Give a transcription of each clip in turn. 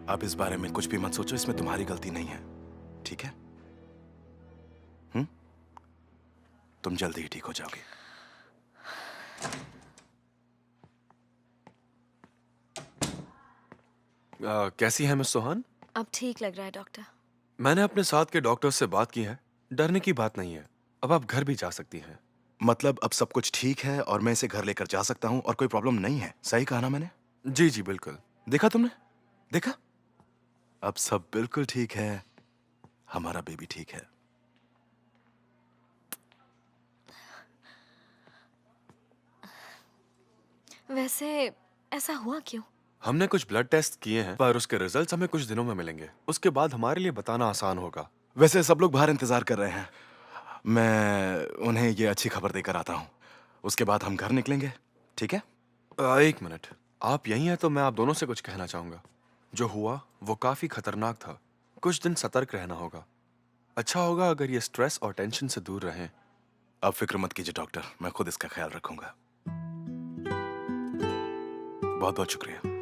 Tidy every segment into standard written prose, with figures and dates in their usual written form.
आप इस बारे में कुछ भी मत सोचो, इसमें तुम्हारी गलती नहीं है, ठीक है? तुम जल्दी ही ठीक हो जाओगे। कैसी है मिस सोहान? अब ठीक लग रहा है डॉक्टर। मैंने अपने साथ के डॉक्टर से बात की है, डरने की बात नहीं है। अब आप घर भी जा सकती हैं। मतलब अब सब कुछ ठीक है और मैं इसे घर लेकर जा सकता हूं और कोई प्रॉब्लम नहीं है, सही कहा ना मैंने? जी जी बिल्कुल। देखा तुमने? देखा? अब सब बिल्कुल ठीक है, हमारा बेबी ठीक है। वैसे ऐसा हुआ क्यों? हमने कुछ ब्लड टेस्ट किए हैं, पर उसके रिजल्ट्स हमें कुछ दिनों में मिलेंगे। उसके बाद हमारे लिए बताना आसान होगा। वैसे सब लोग बाहर इंतजार कर रहे हैं, मैं उन्हें ये अच्छी खबर देकर आता हूं, उसके बाद हम घर निकलेंगे, ठीक है? एक मिनट, आप यहीं हैं तो मैं आप दोनों से कुछ कहना चाहूंगा। जो हुआ वो काफी खतरनाक था। कुछ दिन सतर्क रहना होगा। अच्छा होगा अगर ये स्ट्रेस और टेंशन से दूर रहें। अब फिक्र मत कीजिए डॉक्टर, मैं खुद इसका ख्याल रखूंगा। बहुत बहुत शुक्रिया।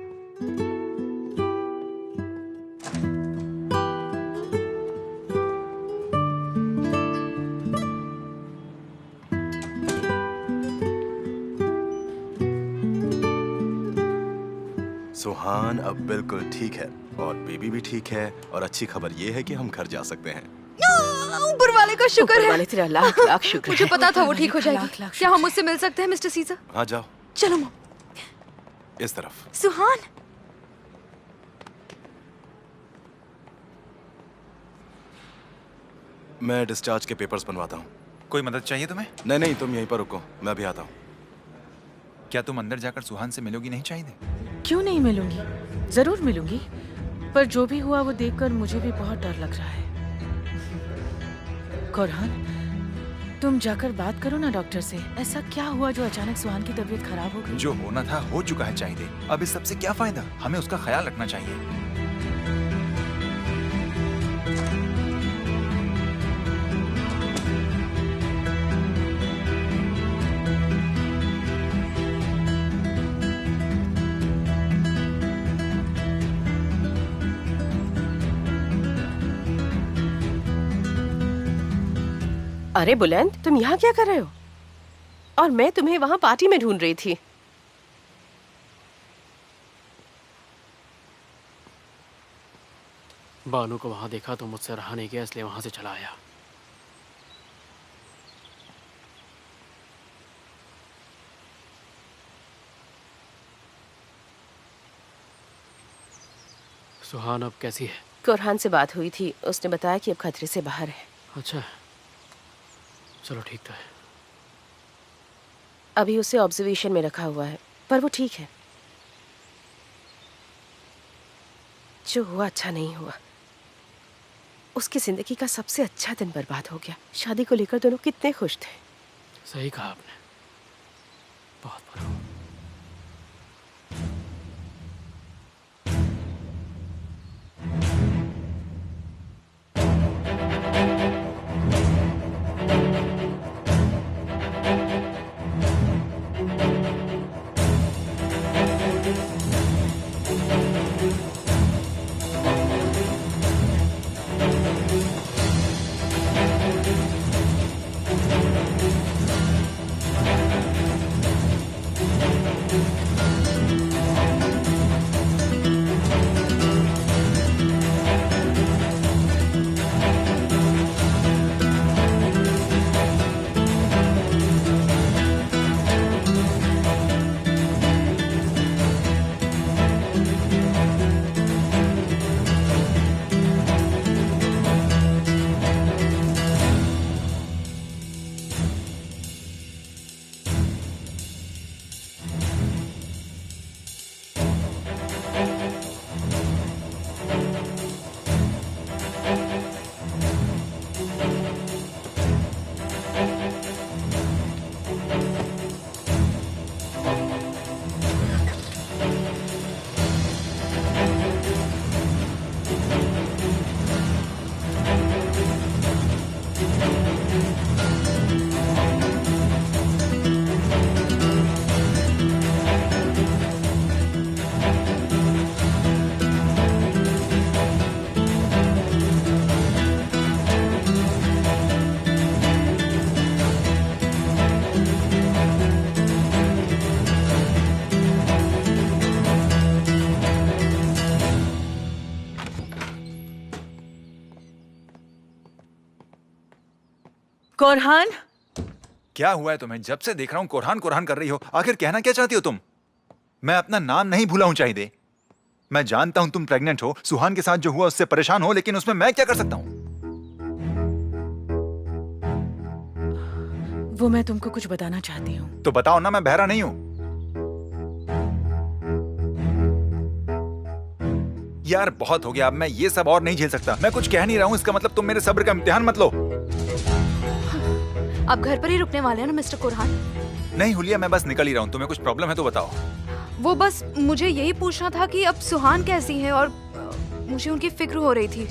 सुहान अब बिल्कुल ठीक है और बेबी भी ठीक है, और अच्छी खबर ये है कि हम घर जा सकते हैं। ऊपर वाले का शुक्र ऊपर है। वाले तेरा लाख लाख शुक्र मुझे है। पता था वो ठीक हो लाख लाख जाएगी। शुक्र क्या हम उससे मिल सकते हैं मिस्टर सीजर? हाँ जाओ, चलो मॉम। इस तरफ। सुहान, मैं डिस्चार्ज के पेपर्स बनवाता हूँ। कोई मदद चाहिए तुम्हें? नहीं नहीं, तुम यहीं पर रुको, मैं अभी आता हूँ। क्या तुम अंदर जाकर सुहान से मिलोगी नहीं चाहिए? क्यों नहीं मिलूंगी, जरूर मिलूंगी। पर जो भी हुआ वो देखकर मुझे भी बहुत डर लग रहा है। कोरहान, तुम जाकर बात करो ना डॉक्टर से। ऐसा क्या हुआ जो अचानक सुहान की तबीयत खराब हो गई? जो होना था हो चुका है चाहिए। अब इस सबसे क्या फायदा? हमें उसका ख्याल रखना चाहिए। अरे बुलंद, तुम यहाँ क्या कर रहे हो? और मैं तुम्हें वहाँ पार्टी में ढूंढ रही थी। बानू को वहां देखा तो मुझसे रहा नहीं गया, इसलिए वहां से चला आया। सुहान अब कैसी है? कोरहान से बात हुई थी, उसने बताया कि अब खतरे से बाहर है। अच्छा, चलो ठीक तो है। अभी उसे ऑब्जर्वेशन में रखा हुआ है, पर वो ठीक है। जो हुआ अच्छा नहीं हुआ। उसकी जिंदगी का सबसे अच्छा दिन बर्बाद हो गया। शादी को लेकर दोनों कितने खुश थे। सही कहा आपने, बहुत बुरा। कोरहान, क्या हुआ है तुम्हें? जब से देख रहा हूँ कोरहान कोरहान कर रही हो। आखिर कहना क्या चाहती हो तुम? मैं अपना नाम नहीं भूला हूं चाहिए। मैं जानता हूं तुम प्रेग्नेंट हो, सुहान के साथ जो हुआ उससे परेशान हो, लेकिन उसमें मैं क्या कर सकता हूं? वो मैं तुमको कुछ बताना चाहती हूँ। तो बताओ ना, मैं बहरा नहीं हूं। यार बहुत हो गया, अब मैं ये सब और नहीं झेल सकता। मैं कुछ कह नहीं रहा हूं, इसका मतलब तुम मेरे सब्र का इम्तिहान मत लो। आप घर पर ही रुकने वाले हैं ना मिस्टर कोरहान? नहीं हुलिया, मैं बस निकल ही रहा हूं। तुम्हें कुछ प्रॉब्लम है तो बताओ। वो बस मुझे यही पूछना था कि अब सुहान कैसी है, और मुझे उनकी फिक्र हो रही थी।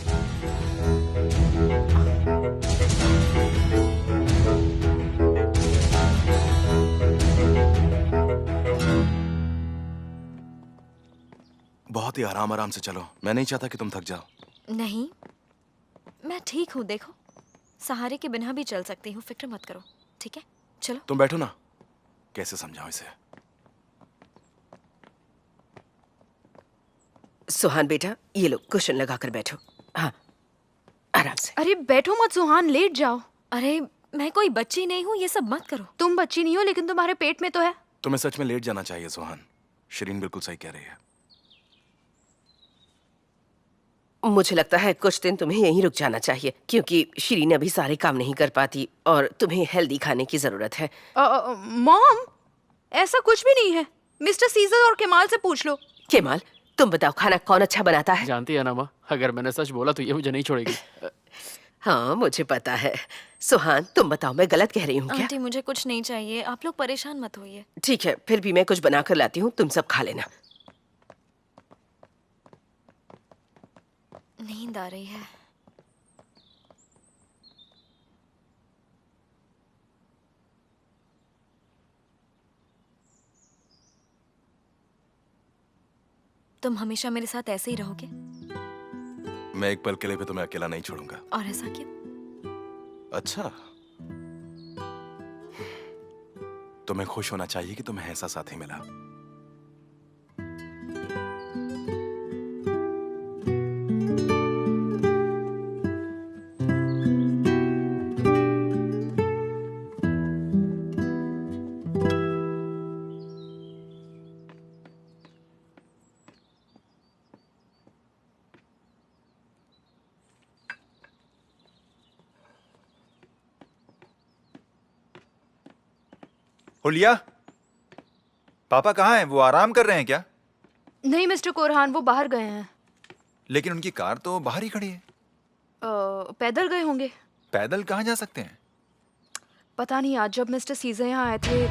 बहुत ही आराम आराम से चलो, मैं नहीं चाहता कि तुम थक जाओ। नहीं, मैं ठीक हूँ। देखो, सहारे के बिना भी चल सकती हूँ, फिक्र मत करो। ठीक है, चलो। तुम बैठो ना, कैसे समझाओ इसे। सुहान बेटा, ये लो कुशन लगाकर बैठो। हाँ, आराम से। अरे बैठो मत सुहान, लेट जाओ। अरे मैं कोई बच्ची नहीं हूँ, ये सब मत करो। तुम बच्ची नहीं हो, लेकिन तुम्हारे पेट में तो है। तुम्हें सच में लेट जाना चाहिए सुहान। शिरीन बिल्कुल सही कह रही है। मुझे लगता है कुछ दिन तुम्हें यहीं रुक जाना चाहिए, क्योंकि शिरीन अभी सारे काम नहीं कर पाती और तुम्हें हेल्दी खाने की जरूरत है। मॉम, ऐसा कुछ भी नहीं है। मिस्टर सीजर और केमाल से पूछ लो। केमाल, तुम बताओ खाना कौन अच्छा बनाता है? जानती है ना माँ, अगर मैंने सच बोला तो ये मुझे नहीं छोड़ेगी। हाँ, मुझे पता है। सुहान, तुम बताओ, मैं गलत कह रही हूँ क्या? आंटी, मुझे कुछ नहीं चाहिए, आप लोग परेशान मत होइए। ठीक है, फिर भी मैं कुछ बना कर लाती हूँ, तुम सब खा लेना। नींद आ रही है। तुम हमेशा मेरे साथ ऐसे ही रहोगे? मैं एक पल के लिए भी तुम्हें अकेला नहीं छोड़ूंगा। और ऐसा क्यों? अच्छा, तुम्हें खुश होना चाहिए कि तुम्हें ऐसा साथी मिला। हुलिया, पापा कहाँ हैं? वो आराम कर रहे हैं क्या? नहीं मिस्टर कोरहान, वो बाहर गए हैं। लेकिन उनकी कार तो बाहर ही खड़ी है। पैदल गए होंगे। पैदल कहाँ जा सकते हैं? पता नहीं, आज जब मिस्टर सीजर यहाँ आए थे,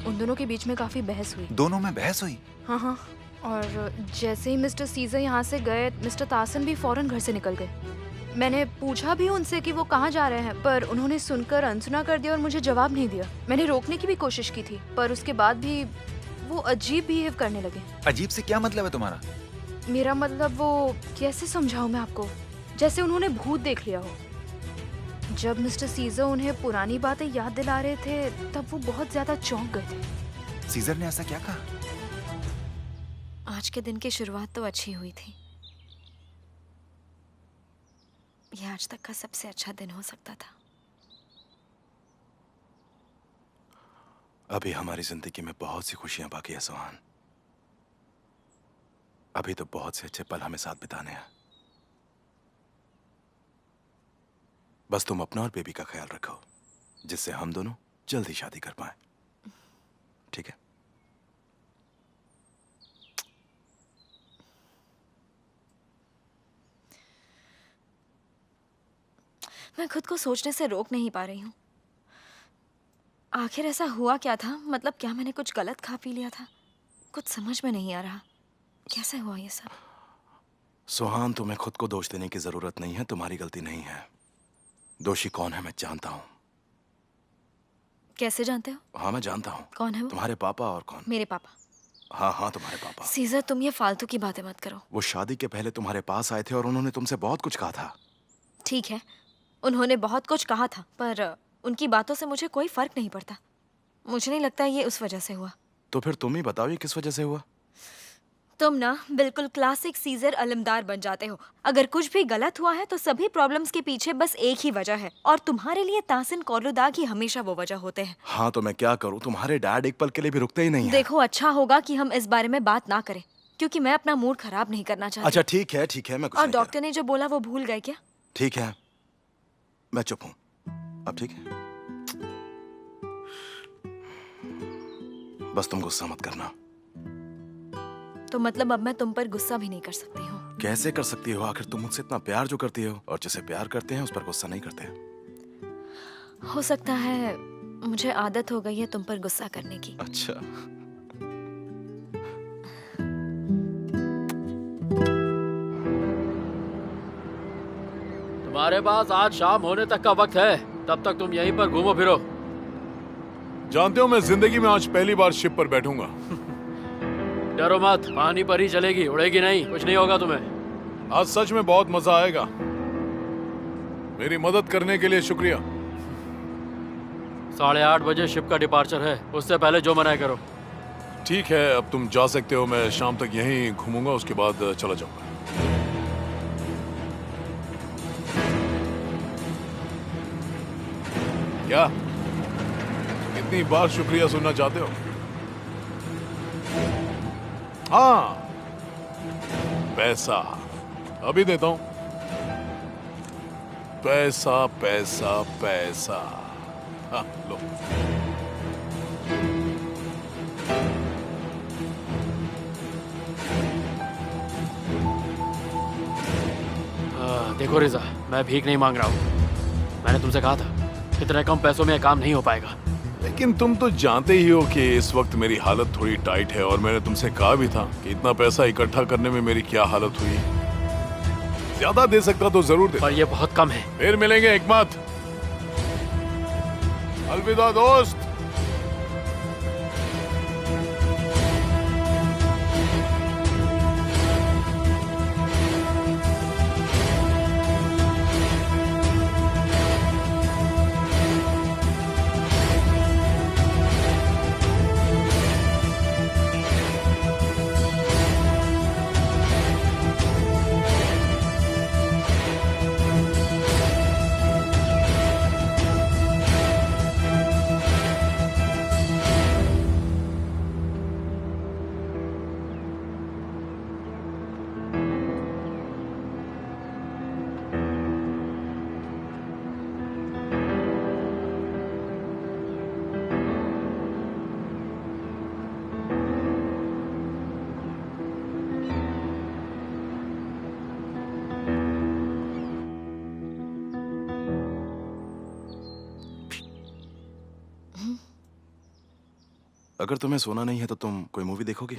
उन दोनों के बीच में काफी बहस हुई। दोनों में बहस हुई? हाँ हाँ, और जैसे ही मिस्टर सीजर यहाँ से गए, मिस्टर तासन भी फौरन घर से निकल गए। मैंने पूछा भी उनसे कि वो कहाँ जा रहे हैं, पर उन्होंने सुनकर अनसुना कर दिया और मुझे जवाब नहीं दिया। मैंने रोकने की भी कोशिश की थी, पर उसके बाद भी वो अजीब बिहेव करने लगे। अजीब से क्या मतलब है तुम्हारा? मेरा मतलब, वो कैसे समझाऊं मैं आपको, जैसे उन्होंने भूत देख लिया हो। जब मिस्टर सीजर उन्हें पुरानी बातें याद दिला रहे थे, तब वो बहुत ज्यादा चौंक गए थे। सीजर ने ऐसा क्या कहा? आज के दिन की शुरुआत तो अच्छी हुई थी। यह आज तक का सबसे अच्छा दिन हो सकता था। अभी हमारी जिंदगी में बहुत सी खुशियां बाकी है सुहान। अभी तो बहुत से अच्छे पल हमें साथ बिताने हैं। बस तुम अपना और बेबी का ख्याल रखो, जिससे हम दोनों जल्दी शादी कर पाए। ठीक है? मैं खुद को सोचने से रोक नहीं पा रही हूँ। आखिर ऐसा हुआ क्या था? मतलब क्या मैंने कुछ गलत खा पी लिया था? कुछ समझ में नहीं आ रहा। कैसे हुआ ये सब? सुहान, तुम्हें खुद को दोष देने की जरूरत नहीं है, तुम्हारी गलती नहीं है। दोषी कौन है मैं जानता हूँ। कैसे जानते हो? हाँ, मैं जानता हूँ। कौन है वो? तुम्हारे पापा। और कौन? मेरे पापा। हाँ हाँ, तुम्हारे पापा। सीजर, तुम ये फालतू की बातें मत करो। वो शादी के पहले तुम्हारे पास आए थे और उन्होंने तुमसे बहुत कुछ कहा था। ठीक है, उन्होंने बहुत कुछ कहा था, पर उनकी बातों से मुझे कोई फर्क नहीं पड़ता। मुझे नहीं लगता ये उस वजह से हुआ। तो फिर तुम ही बताओ, ये किस वजह से हुआ? तुम ना बिल्कुल क्लासिक सीजर अलमदार बन जाते हो। अगर कुछ भी गलत हुआ है तो सभी प्रॉब्लम्स के पीछे बस एक ही वजह है, और तुम्हारे लिए तासिन कौलुदाग ही हमेशा वो वजह होते हैं। हाँ तो मैं क्या करूँ, तुम्हारे डैड एक पल के लिए भी रुकते ही नहीं हैं। देखो, अच्छा होगा कि हम इस बारे में बात ना करें, क्योंकि मैं अपना मूड खराब नहीं करना चाहती। अच्छा ठीक है मैं कुछ और नहीं कह डॉक्टर ने जो बोला वो भूल गए क्या? रहा। ठीक है मैं चुप हूँ अब, ठीक है? बस तुम गुस्सा मत करना। तो मतलब अब मैं तुम पर गुस्सा भी नहीं कर सकती हूँ? कैसे कर सकती हो, आखिर तुम मुझसे इतना प्यार जो करती हो, और जिसे प्यार करते हैं उस पर गुस्सा नहीं करते। हो सकता है मुझे आदत हो गई है तुम पर गुस्सा करने की। अच्छा तुम्हारे पास आज शाम होने तक का वक्त है, तब तक तुम यहीं पर घूमो फिरो। जानते हो मैं जिंदगी में आज पहली बार शिप पर बैठूंगा। डरो मत, पानी पर ही चलेगी, उड़ेगी नहीं, कुछ नहीं होगा तुम्हें। आज सच में बहुत मजा आएगा। मेरी मदद करने के लिए शुक्रिया। 8:30 बजे शिप का डिपार्चर है, उससे पहले जो मनाए करो। ठीक है अब तुम जा सकते हो, मैं शाम तक यहीं घूमूंगा, उसके बाद चला जाऊंगा। क्या कितनी बार शुक्रिया सुनना चाहते हो? हाँ पैसा अभी देता हूं। पैसा पैसा पैसा, हाँ लो। देखो रिजा, मैं भीख नहीं मांग रहा हूँ। मैंने तुमसे कहा था इतने कम पैसों में यह काम नहीं हो पाएगा। लेकिन तुम तो जानते ही हो कि इस वक्त मेरी हालत थोड़ी टाइट है, और मैंने तुमसे कहा भी था कि इतना पैसा इकट्ठा करने में मेरी क्या हालत हुई। ज्यादा दे सकता तो जरूर दे, पर यह बहुत कम है। फिर मिलेंगे हिकमत। अलविदा दोस्त। अगर तुम्हें सोना नहीं है तो तुम कोई मूवी देखोगी?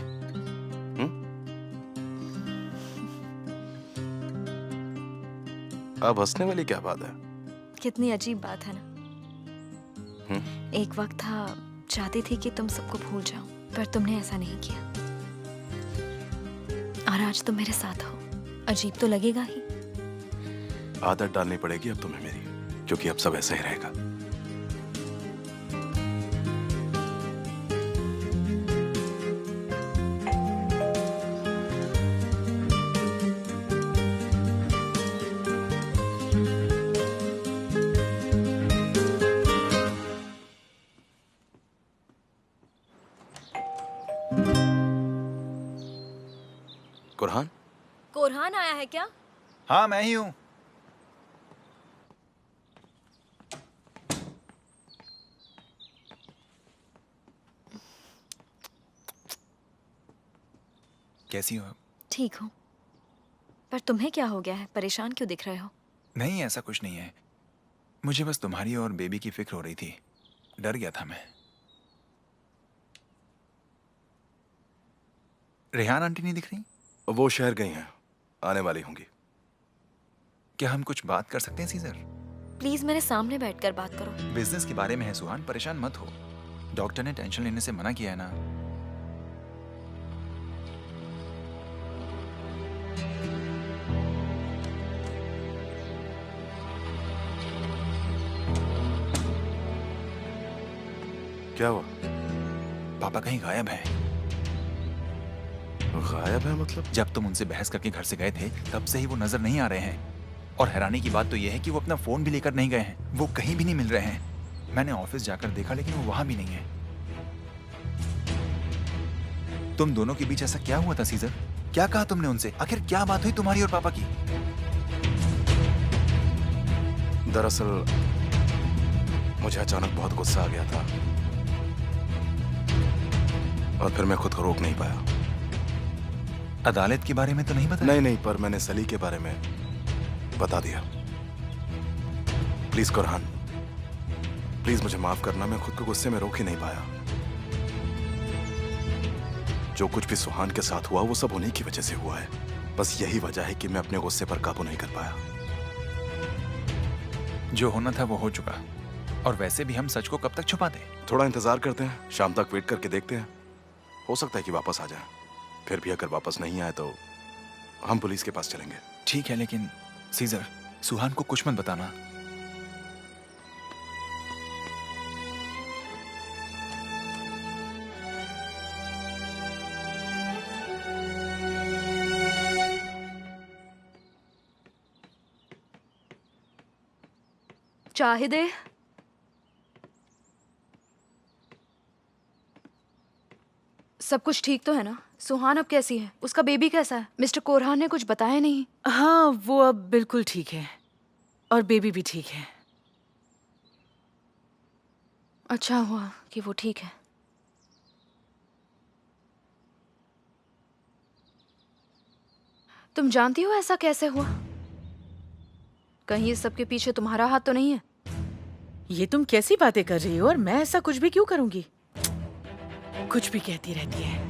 अब हंसने वाली क्या बात है? कितनी अजीब बात है ना। एक वक्त था चाहती थी कि तुम सबको भूल जाओ, पर तुमने ऐसा नहीं किया, और आज तुम मेरे साथ हो। अजीब तो लगेगा ही। आदत डालनी पड़ेगी अब तुम्हें मेरी, क्योंकि अब सब ऐसा ही रहेगा। कुरहान? कोरहान आया है क्या? हाँ मैं ही हूं। कैसी हो आप? ठीक हूँ, पर तुम्हें क्या हो गया है? परेशान क्यों दिख रहे हो? नहीं ऐसा कुछ नहीं है, मुझे बस तुम्हारी और बेबी की फिक्र हो रही थी। डर गया था मैं। रेहान आंटी नहीं दिख रही? वो शहर गई हैं, आने वाली होंगी। क्या हम कुछ बात कर सकते हैं सीजर? प्लीज मेरे सामने बैठकर बात करो। बिजनेस के बारे में है सुहान, परेशान मत हो। डॉक्टर ने टेंशन लेने से मना किया है ना। क्या हुआ? पापा कहीं गायब हैं। गायब है मतलब? जब तुम उनसे बहस करके घर से गए थे तब से ही वो नजर नहीं आ रहे हैं। और हैरानी की बात तो ये है कि वो अपना फोन भी लेकर नहीं गए हैं। वो कहीं भी नहीं मिल रहे हैं। मैंने ऑफिस जाकर देखा लेकिन वो वहां भी नहीं है। तुम दोनों के बीच ऐसा क्या हुआ था सीजर? क्या कहा तुमने उनसे? आखिर क्या बात हुई तुम्हारी और पापा की? दरअसल मुझे अचानक बहुत गुस्सा आ गया था और फिर मैं खुद को रोक नहीं पाया। अदालत के बारे में तो नहीं बताया? नहीं, पर मैंने सली के बारे में बता दिया। प्लीज कुरहान, प्लीज मुझे माफ करना, मैं खुद को गुस्से में रोक ही नहीं पाया। जो कुछ भी सुहान के साथ हुआ वो सब उन्हीं की वजह से हुआ है। बस यही वजह है कि मैं अपने गुस्से पर काबू नहीं कर पाया। जो होना था वो हो चुका। और वैसे भी हम सच को कब तक छुपा दें? थोड़ा इंतजार करते हैं, शाम तक वेट करके देखते हैं। हो सकता है कि वापस आ जाए। फिर भी अगर वापस नहीं आए तो हम पुलिस के पास चलेंगे। ठीक है, लेकिन सीजर, सुहान को कुछ मत बताना। चाहिदे, सब कुछ ठीक तो है ना? सुहान अब कैसी है? उसका बेबी कैसा है? मिस्टर कोरहान ने कुछ बताया नहीं। हाँ, वो अब बिल्कुल ठीक है और बेबी भी ठीक है। अच्छा हुआ कि वो ठीक है। तुम जानती हो ऐसा कैसे हुआ? कहीं इस सब के पीछे तुम्हारा हाथ तो नहीं है? ये तुम कैसी बातें कर रही हो? और मैं ऐसा कुछ भी क्यों करूंगी? कुछ भी कहती रहती है।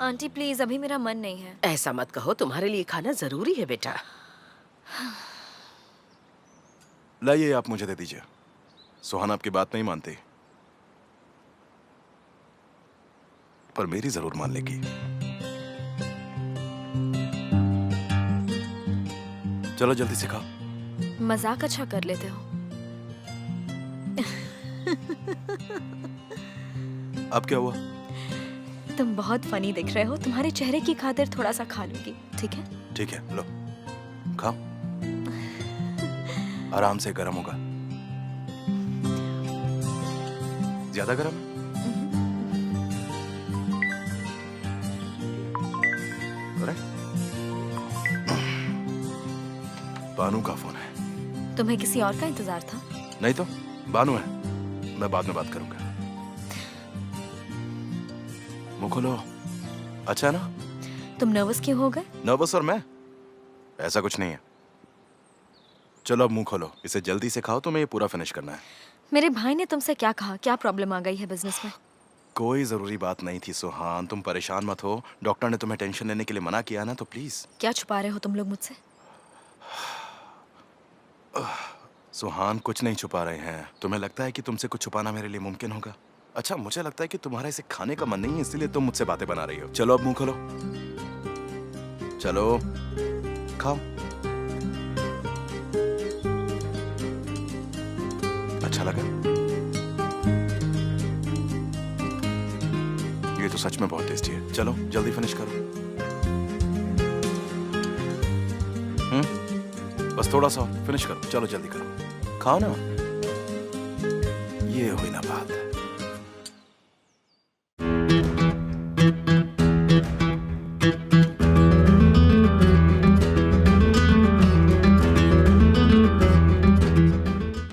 आंटी प्लीज, अभी मेरा मन नहीं है। ऐसा मत कहो, तुम्हारे लिए खाना जरूरी है बेटा। लाइए, आप मुझे दे दीजिए। सुहान आपकी बात नहीं मानती, पर मेरी जरूर मान लेगी। चलो जल्दी से खाओ। मजाक अच्छा कर लेते हो। अब क्या हुआ? तुम बहुत फनी दिख रहे हो। तुम्हारे चेहरे की खातिर थोड़ा सा खा लूंगी, ठीक है? ठीक है, लो खाओ। आराम से, गर्म होगा। ज्यादा गर्म है? बानू का फोन है। तुम्हें किसी और का इंतजार था? नहीं तो, बानू है। मैं बाद में बात करूंगा। मुंह खोलो। अच्छा है ना? तुम नर्वस क्यों हो गए? नर्वस और मैं? ऐसा कुछ नहीं है। चलो अब मुंह खोलो, इसे जल्दी से खाओ, तुम्हें ये पूरा फिनिश करना है। मेरे भाई ने तुमसे क्या कहा? क्या प्रॉब्लम आ गई है बिजनेस में? कोई जरूरी बात नहीं थी सुहान, तुम परेशान मत हो। डॉक्टर ने तुम्हें टेंशन लेने के लिए मना किया ना, तो प्लीज। क्या छुपा रहे हो तुम लोग मुझसे? सुहान कुछ नहीं छुपा रहे हैं। तुम्हें लगता है कि तुमसे कुछ छुपाना मेरे लिए मुमकिन होगा? अच्छा, मुझे लगता है कि तुम्हारा इसे खाने का मन नहीं है, इसलिए तुम मुझसे बातें बना रही हो। चलो अब मुंह खोलो, चलो खाओ। अच्छा लगा? ये तो सच में बहुत टेस्टी है। चलो जल्दी फिनिश करो। बस थोड़ा सा फिनिश करो। चलो जल्दी करो, खाओ ना। ये हुई ना बात।